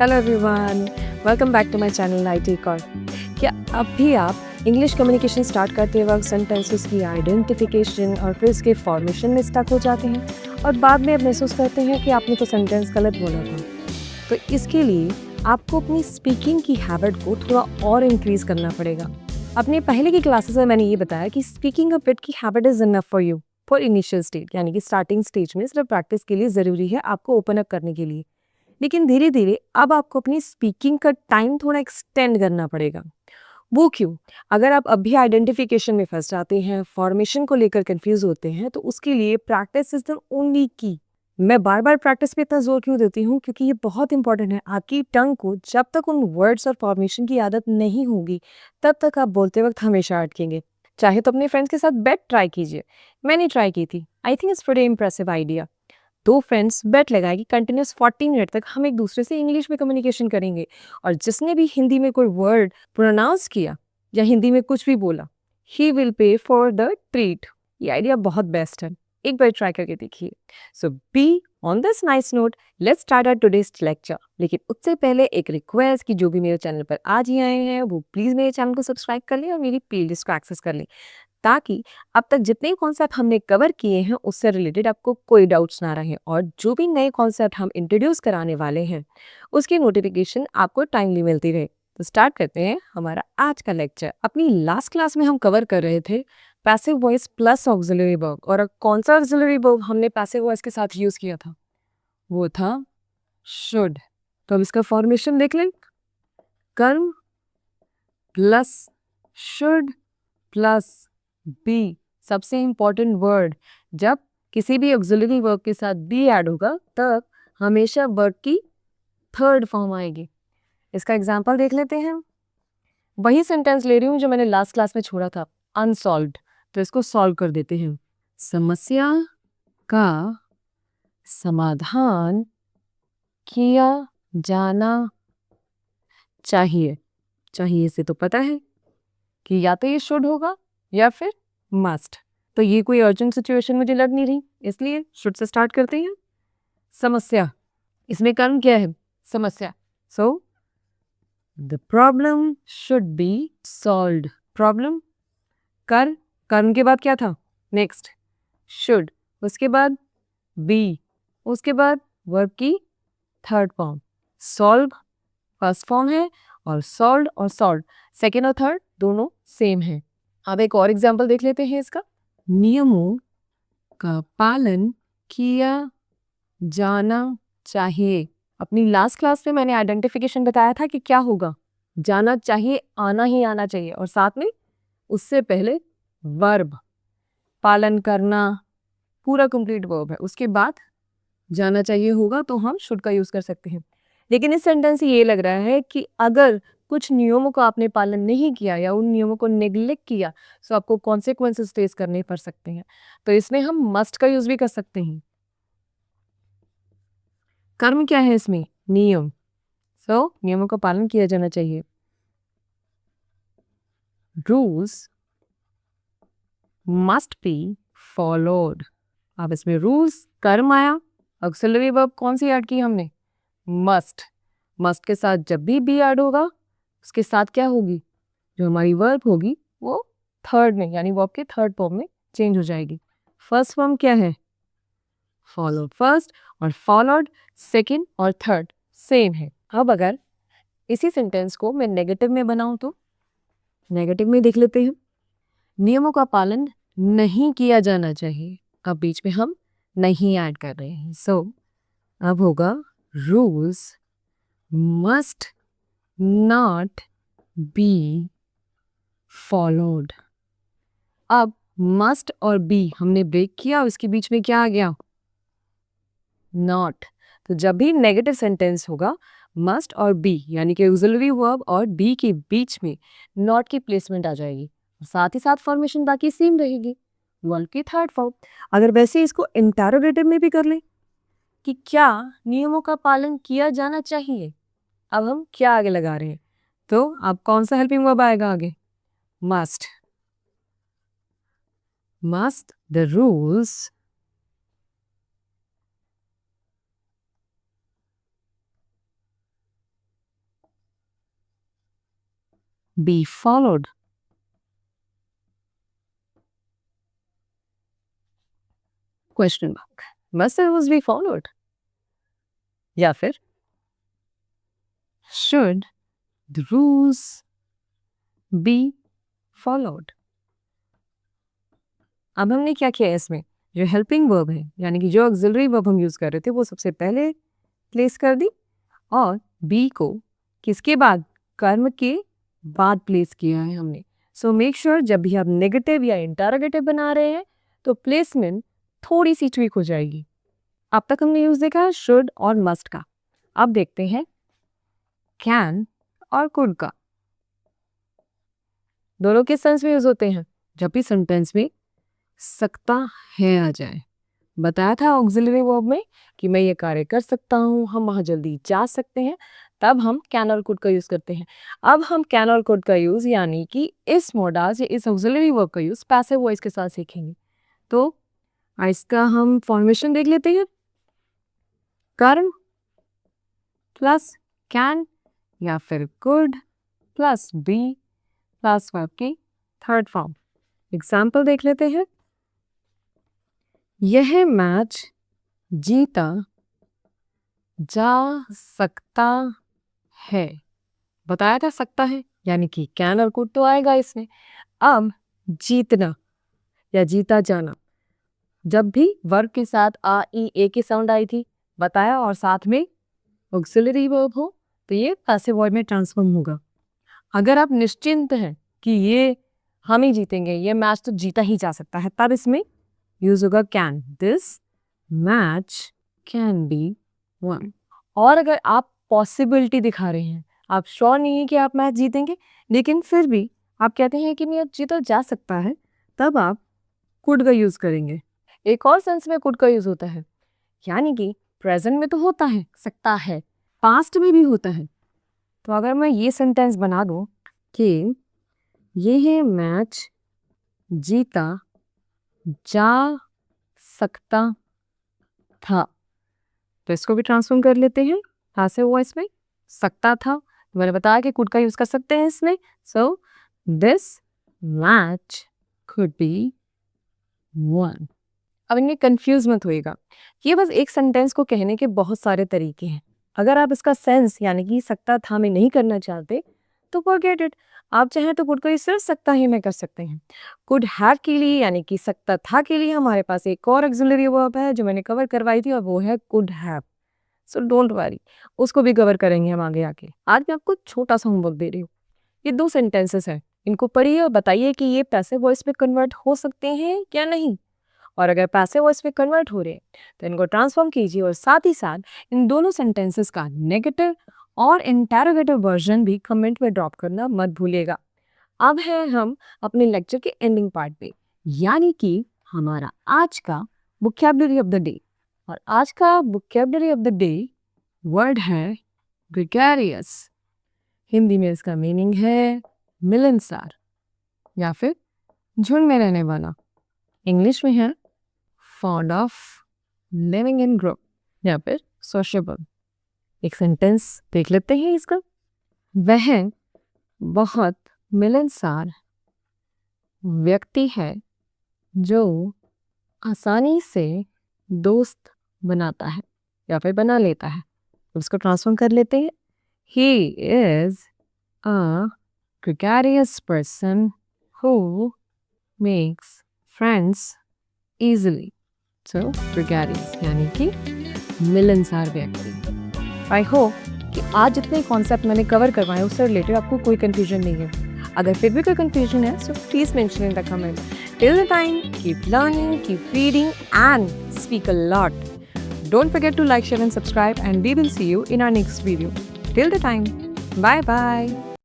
Hello everyone, welcome back to my channel I tech और। क्या अब भी आप इंग्लिश कम्युनिकेशन स्टार्ट करते वक्त सेंटेंसेस की आइडेंटिफिकेशन और फिर उसके फॉर्मेशन में स्टक हो जाते हैं और बाद में अब महसूस करते हैं कि आपने तो सेंटेंस गलत बोला था? तो इसके लिए आपको अपनी स्पीकिंग की हैबिट को थोड़ा और इंक्रीज करना पड़ेगा। अपने पहले की क्लासेस में मैंने ये बताया कि स्पीकिंग अ बिट की habit is enough for you for initial stage, यानी कि स्टार्टिंग स्टेज में सिर्फ प्रैक्टिस के लिए ज़रूरी है आपको ओपन अप करने के लिए। लेकिन धीरे धीरे अब आपको अपनी स्पीकिंग का टाइम थोड़ा एक्सटेंड करना पड़ेगा। वो क्यों? अगर आप अभी आइडेंटिफिकेशन में फंस जाते हैं, फॉर्मेशन को लेकर कंफ्यूज होते हैं, तो उसके लिए प्रैक्टिस इज द ओनली की। मैं बार बार प्रैक्टिस पे इतना जोर क्यों देती हूँ? क्योंकि ये बहुत इंपॉर्टेंट है। आपकी टंग को जब तक उन वर्ड्स और फॉर्मेशन की आदत नहीं होगी, तब तक आप बोलते वक्त हमेशा अटकेंगे। चाहे तो अपने फ्रेंड्स के साथ बेट ट्राई कीजिए। मैंने ट्राई की थी। I think it's pretty impressive idea. दो फ्रेंड्स बेट लगाए कि कंटिन्यूस 40 मिनट तक हम एक दूसरे से इंग्लिश में कम्युनिकेशन करेंगे, और जिसने भी हिंदी में कोई वर्ड प्रोनाउंस किया या हिंदी में कुछ भी बोला, he will pay for the treat. ये आइडिया बहुत बेस्ट है, एक बार ट्राई करके देखिए। So be on this nice note, let's start our today's lecture. लेकिन उससे पहले एक रिक्वेस्ट कि जो भी मेरे चैनल पर आज ही आए हैं वो प्लीज़ मेरे चैनल को सब्सक्राइब कर लें और मेरी प्लेलिस्ट को एक्सेस कर लें, ताकि अब तक जितने कॉन्सेप्ट हमने कवर किए हैं उससे रिलेटेड आपको कोई डाउट्स ना रहे, और जो भी नए कॉन्सेप्ट हम इंट्रोड्यूस कराने वाले हैं उसकी नोटिफिकेशन आपको टाइमली मिलती रहे। तो स्टार्ट करते हैं हमारा आज का लेक्चर। अपनी लास्ट क्लास में हम कवर कर रहे थे passive voice plus auxiliary verb, और कौन सा ऑक्सिलरी वर्ब हमने पैसिव वॉइस के साथ यूज किया था? वो था शुड। तो अब इसका फॉर्मेशन देख लें। कर्म प्लस शुड प्लस बी। सबसे इंपॉर्टेंट वर्ड, जब किसी भी ऑक्सिलरी वर्ब के साथ बी ऐड होगा तब हमेशा वर्ब की थर्ड फॉर्म आएगी। इसका एग्जांपल देख लेते हैं। वही सेंटेंस ले रही हूँ जो मैंने लास्ट क्लास में छोड़ा था, अनसॉल्व्ड। तो इसको सॉल्व कर देते हैं। समस्या का समाधान किया जाना चाहिए। चाहिए से तो पता है कि या तो ये शुड होगा या फिर मस्ट। तो ये कोई अर्जेंट सिचुएशन मुझे लग नहीं रही, इसलिए शुड से स्टार्ट करते हैं। समस्या, इसमें कर्म क्या है? समस्या। So the problem should be solved. Problem, कर, कर्म के बाद क्या था? नेक्स्ट शुड, उसके बाद बी, उसके बाद वर्ब की third form. Solve first form है और सॉल्व और सॉल्व सेकेंड और थर्ड दोनों सेम है। अब एक और एग्जाम्पल देख लेते हैं इसका। नियमों का पालन किया जाना चाहिए। अपनी लास्ट क्लास में मैंने आइडेंटिफिकेशन बताया था कि क्या होगा, जाना चाहिए, आना ही आना चाहिए, और साथ में उससे पहले वर्ब, पालन करना पूरा कंप्लीट वर्ब है, उसके बाद जाना चाहिए होगा तो हम शुड का यूज कर सकते हैं। लेकिन इस सेंटेंस से ये लग रहा है कि अगर कुछ नियमों का आपने पालन नहीं किया या उन नियमों को नेग्लेक्ट किया तो आपको कॉन्सिक्वेंसेस फेस करने पड़ सकते हैं। तो इसमें हम मस्ट का यूज भी कर सकते हैं। कर्म क्या है इसमें? नियम। सो नियमों का पालन किया जाना चाहिए। Rules must be followed. अब इसमें रूल्स, कर्म आया, ऑक्सिलरी वर्ब कौन सी ऐड की हमने? मस्ट। मस्ट के साथ जब भी बी ऐड होगा उसके साथ क्या होगी? जो हमारी वर्ब होगी वो थर्ड में, यानी वर्ब के थर्ड फॉर्म में चेंज हो जाएगी। फर्स्ट फॉर्म क्या है? फॉलोड फर्स्ट, और फॉलोड सेकंड और थर्ड सेम है। अब अगर इसी सेंटेंस को मैं नेगेटिव में बनाऊं तो नेगेटिव में देख लेते हैं। नियमों का पालन नहीं किया जाना चाहिए। अब बीच में हम नहीं ऐड कर रहे हैं, सो अब होगा rules must not be followed. अब मस्ट और बी हमने ब्रेक किया, उसके बीच में क्या आ गया? नॉट। तो जब भी नेगेटिव सेंटेंस होगा मस्ट और बी, यानी कि ऑक्सिलरी वर्ब और बी के बीच में नॉट की प्लेसमेंट आ जाएगी, साथ ही साथ फॉर्मेशन बाकी सेम रहेगी, वर्ब की थर्ड फॉर्म। अगर वैसे इसको इंटरोगेटिव में भी कर लें कि क्या नियमों का पालन किया जाना चाहिए, अब हम क्या आगे लगा रहे हैं? तो अब कौन सा हेल्पिंग वर्ब आएगा आगे? Must. Must the rules be followed. Question mark. Must the rules be followed? या फिर should the rules be followed? अब हमने क्या किया है इसमें, जो हेल्पिंग वर्ब है यानी कि जो ऑक्सिलरी वर्ब हम यूज कर रहे थे वो सबसे पहले प्लेस कर दी और बी को किसके बाद, कर्म के बाद प्लेस किया है हमने. सो मेक श्योर जब भी आप नेगेटिव या इंटरोगेटिव बना रहे हैं तो प्लेसमेंट थोड़ी सी ट्विक हो जाएगी. अब तक हमने यूज देखा है शुड और मस्ट का. अब देखते हैं कैन और कुड का. दोनों किस सेंस में यूज होते हैं, जब भी सेंटेंस में सकता है आ जाए. बताया था ऑक्सिलरी वर्ब में कि मैं ये कार्य कर सकता हूँ, हम वहाँ जल्दी जा सकते हैं, तब हम कैन और कुड का यूज करते हैं. अब हम कैन और कुड का यूज यानी कि इस मोडास या इस ऑक्सिलरी वर्ब का यूज पैसिव वॉइस के साथ सीखेंगे. तो इसका हम फॉर्मेशन देख लेते हैं. कर्म प्लस कैन या फिर could plus be plus verb की थर्ड फॉर्म. एग्जाम्पल देख लेते हैं. यह मैच जीता जा सकता है. बताया था सकता है यानी कि कैन और कुड तो आएगा इसमें. अब जीतना या जीता जाना, जब भी वर्ब के साथ आ ई ए की साउंड आई थी बताया और साथ में ऑक्सिलरी वर्ब हो तो ये पैसिव वॉइस में ट्रांसफॉर्म होगा. अगर आप निश्चिंत हैं कि ये हम ही जीतेंगे, ये मैच तो जीता ही जा सकता है, तब इसमें यूज होगा can. This match can be one. और अगर आप पॉसिबिलिटी दिखा रहे हैं, आप श्योर नहीं है कि आप मैच जीतेंगे लेकिन फिर भी आप कहते हैं कि मैच जीता जा सकता है, तब आप कुड का यूज करेंगे. एक और सेंस में कुड का यूज होता है यानी कि प्रेजेंट में तो होता है सकता है, पास्ट में भी होता है. तो अगर मैं ये सेंटेंस बना दूं कि यह मैच जीता जा सकता था, तो इसको भी ट्रांसफॉर्म कर लेते हैं पैसिव वॉइस में. सकता था तो मैंने बताया कि कुड का यूज कर सकते हैं इसमें. So this match could be one. अब इनमें कंफ्यूज मत होइएगा, ये बस एक सेंटेंस को कहने के बहुत सारे तरीके हैं. अगर आप इसका सेंस यानी कि सकता था में नहीं करना चाहते तो फॉरगेट इट. आप चाहें तो कुड को सिर्फ सकता ही में कर सकते हैं. कुड हैव के लिए यानी कि सकता था के लिए हमारे पास एक और ऑक्सिलरी वर्ब है जो मैंने कवर करवाई थी और वो है could have. So don't worry, उसको भी कवर करेंगे हम आगे आके. आज मैं आपको छोटा सा होमवर्क दे रही हूँ. ये 2 सेंटेंसेस हैं, इनको पढ़िए और बताइए कि ये पैसिव वॉइस में कन्वर्ट हो सकते हैं या नहीं. और अगर पैसिव वॉइस में कन्वर्ट हो रहे हैं तो इनको ट्रांसफॉर्म कीजिए और साथ ही साथ इन दोनों सेंटेंसेस का नेगेटिव और इंटेरोगेटिव वर्जन भी कमेंट में ड्रॉप करना मत भूलिएगा. अब है हम अपने लेक्चर के एंडिंग पार्ट पे, यानी कि हमारा आज का वोकैबुलरी ऑफ द डे. और आज का vocabulary of the day word है ग्रेगरियस. हिंदी में इसका मीनिंग है मिलनसार या फिर झुंड में रहने वाला. इंग्लिश में है fond of living in group या फिर sociable. एक सेंटेंस देख लेते हैं इसका. वह बहुत मिलनसार व्यक्ति है जो आसानी से दोस्त बनाता है या फिर बना लेता है. उसको ट्रांसफॉर्म कर लेते हैं. He is a gregarious person who makes friends easily. So, gregarious यानी कि मिलनसार व्यक्ति. आई होप कि आज जितने कॉन्सेप्ट मैंने कवर करवाए उससे रिलेटेड आपको कोई कंफ्यूजन नहीं है. अगर फिर भी कोई कंफ्यूजन है so please mention in the comment. Till the time keep learning, keep reading and speak a lot. Don't forget to like, share and subscribe and we will see you in our next video. Till the time, bye bye.